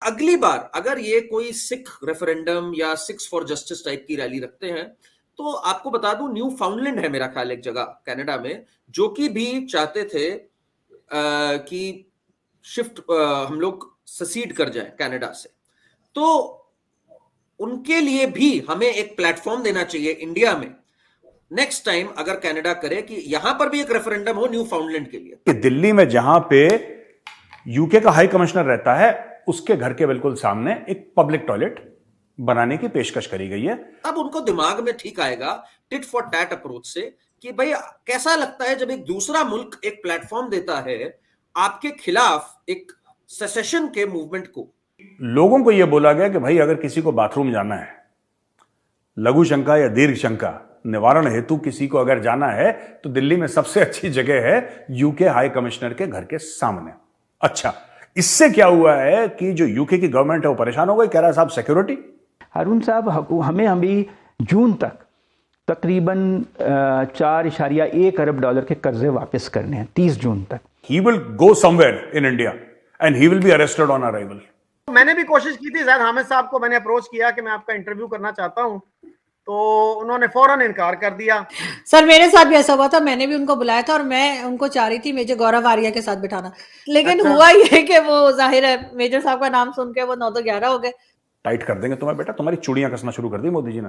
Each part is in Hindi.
अगली बार अगर ये कोई सिख रेफरेंडम या सिक्स फॉर जस्टिस टाइप की रैली रखते हैं, तो आपको बता दूं, न्यू फाउंडलैंड है मेरा ख्याल एक जगह कनाडा में, जो कि भी चाहते थे कि शिफ्ट हम लोग ससीड कर जाए कनाडा से। तो उनके लिए भी हमें एक प्लेटफॉर्म देना चाहिए इंडिया में, नेक्स्ट टाइम अगर कनाडा करे, कि यहां पर भी एक रेफरेंडम हो न्यू फाउंडलैंड के लिए। कि दिल्ली में जहां पे यूके का हाई कमिश्नर रहता है, उसके घर के बिल्कुल सामने एक पब्लिक टॉयलेट बनाने की पेशकश करी गई है। अब उनको दिमाग में ठीक आएगा टिट फॉर टैट अप्रोच से, कि भाई कैसा लगता है जब एक दूसरा मुल्क एक प्लेटफॉर्म देता है आपके खिलाफ एक सेसेशन के मूवमेंट को। लोगों को यह बोला गया कि भाई अगर किसी को बाथरूम जाना है, लघु शंका या दीर्घ शंका निवारण हेतु किसी को अगर जाना है, तो दिल्ली में सबसे अच्छी जगह है यूके हाई कमिश्नर के घर के सामने। अच्छा, इससे क्या हुआ है कि जो यूके की गवर्नमेंट है वो परेशान हो गई, कह रहा है साहब सिक्योरिटी। अरुण साहब, हमें अभी जून तक तकरीबन 4.1 अरब डॉलर के कर्जे वापस करने हैं, 30 जून तक। He will go somewhere in India and he will be arrested on arrival. मैंने भी कोशिश की थी जैद हामिद साहब को, मैंने अप्रोच किया कि मैं आपका इंटरव्यू करना चाहता हूं, तो उन्होंने फौरन इनकार कर दिया। सर मेरे साथ भी ऐसा हुआ था, मैंने भी उनको बुलाया था और मैं उनको चाह रही थी मेजर गौरव आर्या के साथ बिठाना, लेकिन अच्छा। हुआ ये कि वो जाहिर है मेजर साहब का नाम सुन के वो 9 तो 11 हो गए। टाइट कर देंगे तुम्हें बेटा, तुम्हारी चूड़ियां कसना शुरू कर दी मोदी जी ने,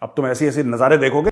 अब तुम ऐसी ऐसी नजारे देखोगे।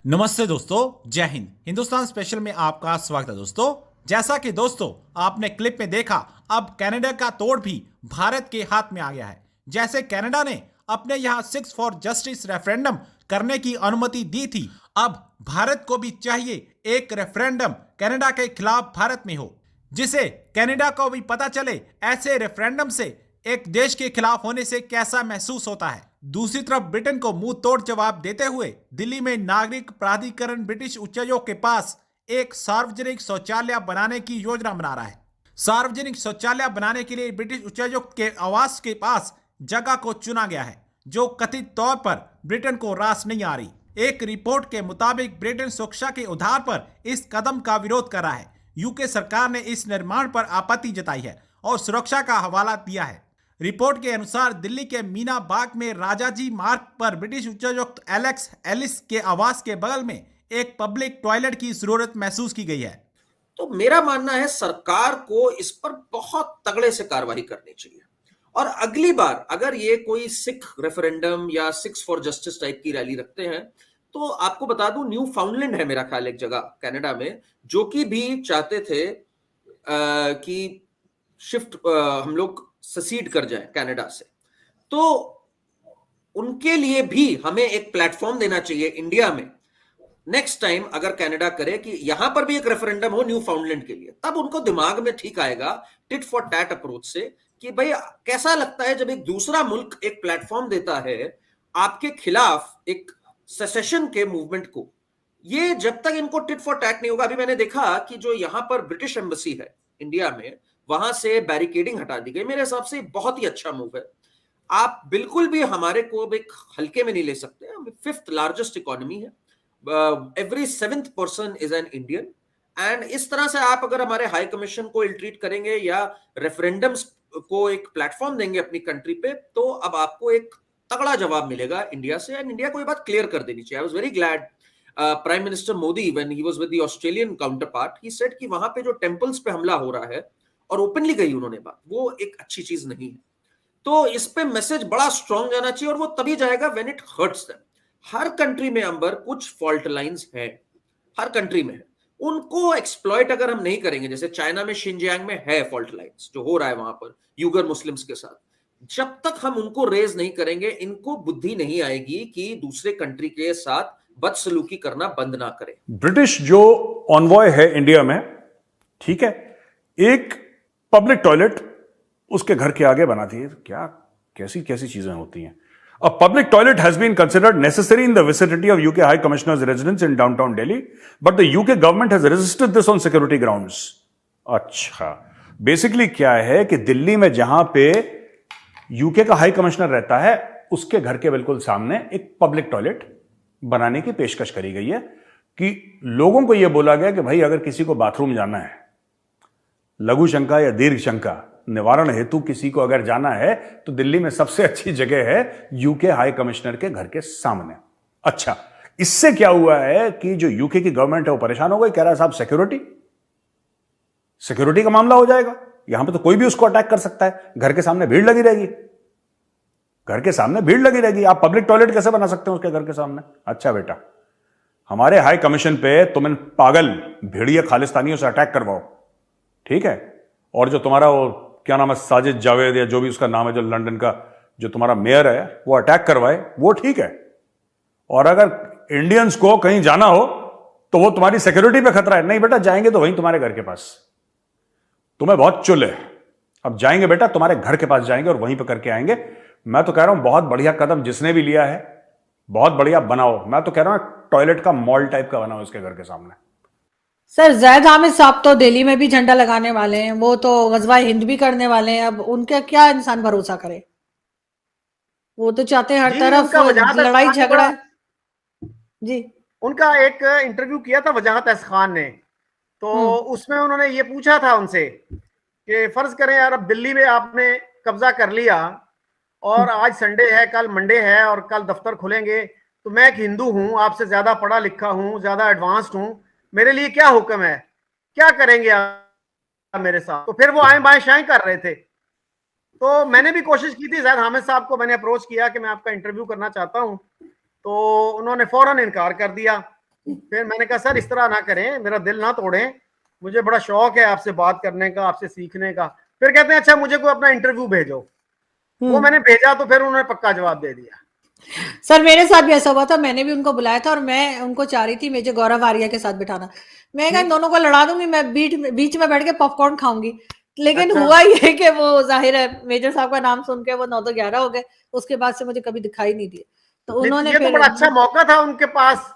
नमस्ते दोस्तों, जय हिंद। हिंदुस्तान स्पेशल में आपका स्वागत है दोस्तों। जैसा कि दोस्तों आपने क्लिप में देखा, अब कनाडा का तोड़ भी भारत के हाथ में आ गया है। जैसे कनाडा ने अपने यहाँ सिक्स फॉर जस्टिस रेफरेंडम करने की अनुमति दी थी, अब भारत को भी चाहिए एक रेफरेंडम कनाडा के खिलाफ भारत में हो, जिसे कनाडा को भी पता चले ऐसे रेफरेंडम से एक देश के खिलाफ होने से कैसा महसूस होता है। दूसरी तरफ ब्रिटेन को मुंह तोड़ जवाब देते हुए दिल्ली में नागरिक प्राधिकरण ब्रिटिश उच्चायोग के पास एक सार्वजनिक शौचालय बनाने की योजना बना रहा है। सार्वजनिक शौचालय बनाने के लिए ब्रिटिश उच्चायोग के आवास के पास जगह को चुना गया है, जो कथित तौर पर ब्रिटेन को रास नहीं आ रही। एक रिपोर्ट के मुताबिक ब्रिटेन सुरक्षा के आधार पर इस कदम का विरोध कर रहा है। यूके सरकार ने इस निर्माण पर आपत्ति जताई है और सुरक्षा का हवाला दिया है। रिपोर्ट के अनुसार दिल्ली के मीना बाग में राजाजी मार्ग पर ब्रिटिश उच्चायुक्त एलेक्स एलिस के आवास के बगल में एक पब्लिक टॉयलेट की जरूरत महसूस की गई है। तो मेरा मानना है सरकार को इस पर बहुत तगड़े से कार्रवाई करनी चाहिए, और अगली बार अगर ये कोई सिख रेफरेंडम या सिक्स फॉर जस्टिस टाइप की रैली रखते हैं, तो आपको बता दूं, न्यू फाउंडलैंड है मेरा ख्याल एक जगह कनाडा में, जो कि भी चाहते थे कि शिफ्ट हम लोग ससीड कर जाए कनाडा से। तो उनके लिए भी हमें एक प्लेटफॉर्म देना चाहिए इंडिया में, नेक्स्ट टाइम अगर कनाडा करे, कि यहां पर भी एक रेफरेंडम हो न्यू फाउंडलैंड के लिए। तब उनको दिमाग में ठीक आएगा टिट फॉर टैट अप्रोच से, कि भाई कैसा लगता है जब एक दूसरा मुल्क एक प्लेटफॉर्म देता है आपके खिलाफ एक सेसेशन के मूवमेंट को। ये जब तक इनको टिट फॉर टैट नहीं होगा, अभी मैंने देखा कि जो यहां पर ब्रिटिश एम्बेसी है इंडिया में, वहां से बैरिकेडिंग हटा दी गई। मेरे हिसाब से बहुत ही अच्छा मूव है। आप बिल्कुल भी हमारे को एक हल्के में नहीं ले सकते। 5th लार्जेस्ट इकोनॉमी है, every 7th person is an Indian, and इस तरह से आप अगर हमारे हाई कमीशन को इल ट्रीट करेंगे या रेफरेंडम्स को एक प्लेटफॉर्म देंगे अपनी कंट्री पे, तो अब आपको एक तगड़ा जवाब मिलेगा इंडिया से। एंड इंडिया को ये बात क्लियर कर देनी चाहिए। I was very glad prime minister Modi when he was with the Australian counterpart, he said कि वहां पे जो टेंपल्स पे हमला हो रहा है, और ओपनली कही उन्होंने बात, वो एक अच्छी चीज नहीं है। तो इस पे मैसेज बड़ा स्ट्रांग जाना चाहिए, और वो तभी जाएगा when it hurts them. Her country में अंबर कुछ फॉल्ट लाइंस हैं, हर कंट्री में है। उनको एक्सप्लॉइट अगर हम नहीं करेंगे, जैसे चाइना में शिनजियांग में है फॉल्ट लाइंस जो हो रहा है वहां पर यूगर मुस्लिम्स के साथ, जब तक हम उनको रेज नहीं करेंगे, इनको बुद्धि नहीं आएगी कि दूसरे कंट्री के साथ बदसलूकी करना बंद ना करें। ब्रिटिश जो ऑनवॉय है इंडिया में, ठीक है, एक पब्लिक टॉयलेट उसके घर के आगे बना दी है। क्या कैसी कैसी चीजें होती हैं। A public toilet has been considered necessary in the vicinity of UK High Commissioner's residence in downtown Delhi, but the UK government has resisted this on security grounds. अच्छा, बेसिकली क्या है कि दिल्ली में जहां पे यूके का हाई कमिश्नर रहता है, उसके घर के बिल्कुल सामने एक पब्लिक टॉयलेट बनाने की पेशकश करी गई है, कि लोगों को यह बोला गया कि भाई अगर किसी को बाथरूम जाना है, लघु शंका या दीर्घ शंका निवारण हेतु किसी को अगर जाना है तो दिल्ली में सबसे अच्छी जगह है यूके हाई कमिश्नर के घर के सामने। अच्छा, इससे क्या हुआ है कि जो यूके की गवर्नमेंट है वो परेशान हो गई, कह रहा है साहब सिक्योरिटी का मामला हो जाएगा, यहां पे तो कोई भी उसको अटैक कर सकता है, घर के सामने भीड़ लगी रहेगी, घर के सामने भीड़ लगी रहेगी, आप पब्लिक टॉयलेट कैसे बना सकते हैं उसके घर के सामने। अच्छा बेटा, हमारे हाई कमीशन पे तुम इन पागल भेड़िया खालिस्तानियों से अटैक करवाओ, ठीक है, और जो तुम्हारा वो क्या नाम है साजिद जावेद या जो भी उसका नाम है, जो लंदन का जो तुम्हारा मेयर है वो अटैक करवाए, वो ठीक है, और अगर इंडियंस को कहीं जाना हो तो वो तुम्हारी सिक्योरिटी पे खतरा है। नहीं बेटा, जाएंगे तो वहीं तुम्हारे घर के पास, तुम्हें बहुत चुल है, अब जाएंगे बेटा तुम्हारे घर के पास जाएंगे और वहीं पे करके आएंगे। मैं तो कह रहा हूं बहुत बढ़िया कदम जिसने भी लिया है, बहुत बढ़िया बनाओ। मैं तो कह रहा हूं टॉयलेट का मॉल टाइप का बनाओ इसके घर के सामने। सर जैद हामिद साहब तो दिल्ली में भी झंडा लगाने वाले हैं, वो तो गजवा हिंद भी करने वाले हैं, अब उनका क्या इंसान भरोसा करे, वो तो चाहते हैं हर जी, तरफ उनका वजाहत लड़ाई खान झगड़ा। जी, उनका एक इंटरव्यू किया था वजाहत खान ने, तो उसमें उन्होंने ये पूछा था उनसे कि फर्ज करें यार अब दिल्ली में आपने कब्जा कर लिया और आज संडे है, कल मंडे है और कल दफ्तर खुलेंगे, तो मैं एक हिंदू हूं, आपसे ज्यादा पढ़ा लिखा हूं, ज्यादा एडवांस्ड हूं, मेरे लिए क्या हुक्म है, क्या करेंगे आप मेरे साथ। तो फिर वो आए बाएं शाएं कर रहे थे। तो मैंने भी कोशिश की थी, जैद हामिद साहब को मैंने अप्रोच किया कि मैं आपका इंटरव्यू करना चाहता हूं, तो उन्होंने फौरन इनकार कर दिया। फिर मैंने कहा सर इस तरह ना करें, मेरा दिल ना तोड़ें, मुझे बड़ा शौक है आपसे बात करने का, आपसे सीखने का। फिर कहते हैं अच्छा मुझे कोई अपना इंटरव्यू भेजो। वो मैंने भेजा तो फिर उन्होंने पक्का जवाब दे दिया। सर मेरे साथ भी ऐसा हुआ था, मैंने भी उनको बुलाया था और मैं उनको चाह रही थी मेजर गौरव आर्या के साथ बिठाना, मैं कहा इन दोनों को लड़ा दूंगी, मैं बीच में बैठ के पॉपकॉर्न खाऊंगी। लेकिन अच्छा। हुआ ये कि वो जाहिर है मेजर साहब का नाम सुन के वो 9 तो 11 हो गए, उसके बाद से मुझे कभी दिखाई नहीं दिए। तो उन्होंने ये तो फिर बड़ा अच्छा मौका था उनके पास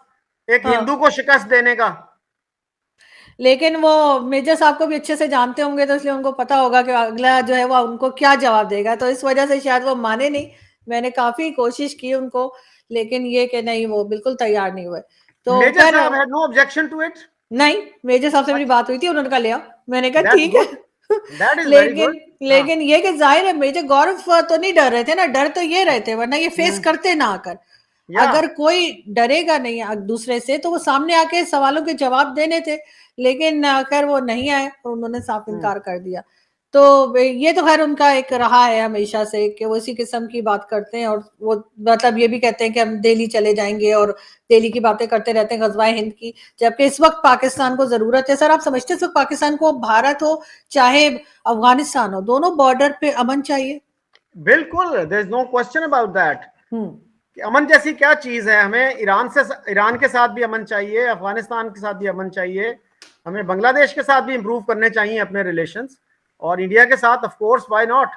एक हाँ। हिंदू को शिकस्त देने का। लेकिन वो मेजर साहब को भी अच्छे से जानते होंगे, तो इसलिए उनको पता होगा कि अगला जो है वो उनको क्या जवाब देगा, तो इस वजह से शायद वो माने नहीं। मैंने काफी कोशिश की उनको, लेकिन ये कि नहीं, वो बिल्कुल तैयार नहीं हुए। तो major Khair sahab had no objection to it. नहीं, मेजर साहब से मेरी बात हुई थी, उन्होंने कहा ले आओ, मैंने कहा दैट्स ठीक है। Good, that is very good. लेकिन ये कि जाहिर है मेजर गौरव तो नहीं डर रहे थे ना, डर तो ये रहे थे, वरना ये फेस करते ना आकर। अगर कोई डरेगा नहीं दूसरे से तो वो सामने आके सवालों के जवाब देने थे, लेकिन खैर वो नहीं आए और उन्होंने साफ इनकार कर दिया। तो ये तो खैर उनका एक रहा है हमेशा से कि वो इसी किस्म की बात करते हैं, और वो मतलब ये भी कहते हैं कि हम दिल्ली चले जाएंगे और दिल्ली की बातें करते रहते हैं, गजवाए हिंद की, जबकि इस वक्त पाकिस्तान को जरूरत है। सर आप समझते हैं इस वक्त पाकिस्तान को, भारत हो चाहे अफगानिस्तान हो, दोनों बॉर्डर पे अमन चाहिए। बिल्कुल, there is no question about that. अमन जैसी क्या चीज है, हमें ईरान के साथ भी अमन चाहिए, अफगानिस्तान के साथ भी अमन चाहिए, हमें बांग्लादेश के साथ भी इंप्रूव करने चाहिए अपने रिलेशंस, और इंडिया के साथ ऑफ कोर्स व्हाई नॉट।